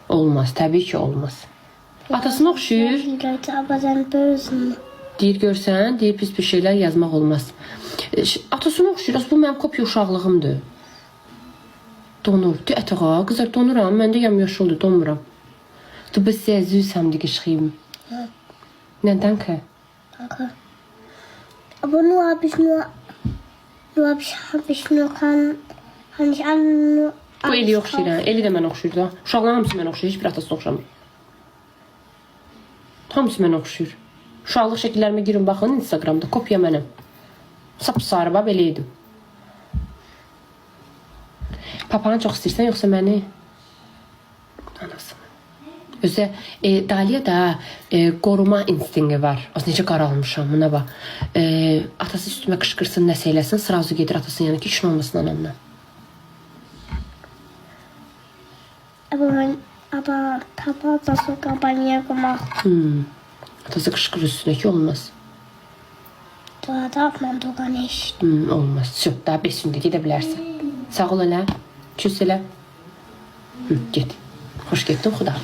Olmaz, təbii ki olmaz. Atasına oxşuyur. Bazen böyüsün. Deyir görsən, deyir pis bir şeylər yazmaq olmaz. Atasına oxşuyur, bu mənim kopya uşaqlığımdır. Donur, de ətağa, qızlar donuram, mən də yamyaşıldır, donmuram. Du bist sehr süß, haben die geschrieben. Ja. Na, danke. Danke. Aber nur habe ich nur kann ich alle nur. Bu Eli oxşuyur, hə? Eli də mən oxşuyur da. Uşaqların hamısı mən oxşuyur, heç bir atasına oxşamır. Hamısı mən oxşuyur. Uşaqlıq şəkillərimə girin, baxın Instagramda, kopya mənəm. Sapsarı, belə idim. Papanı çox istəyirsən, yoxsa məni? Anasını. Özə, Daliya da qoruma instinkti var. Az necə qaralmışam, buna bax. Atası üstümə qışqırsın, nəsə eləsin, sırası gedir atasının yanına ki, işin olmasın anamla. Aber Papa hat das sogar bei mir gemacht. Atası qışqır üstünə ki, olmaz. Da darf man sogar nicht. Olmaz. Söp, daha 5 gündə gedə bilərsən. Sağ ol elə. Küs elə. Get. Xoş getdin, xuda.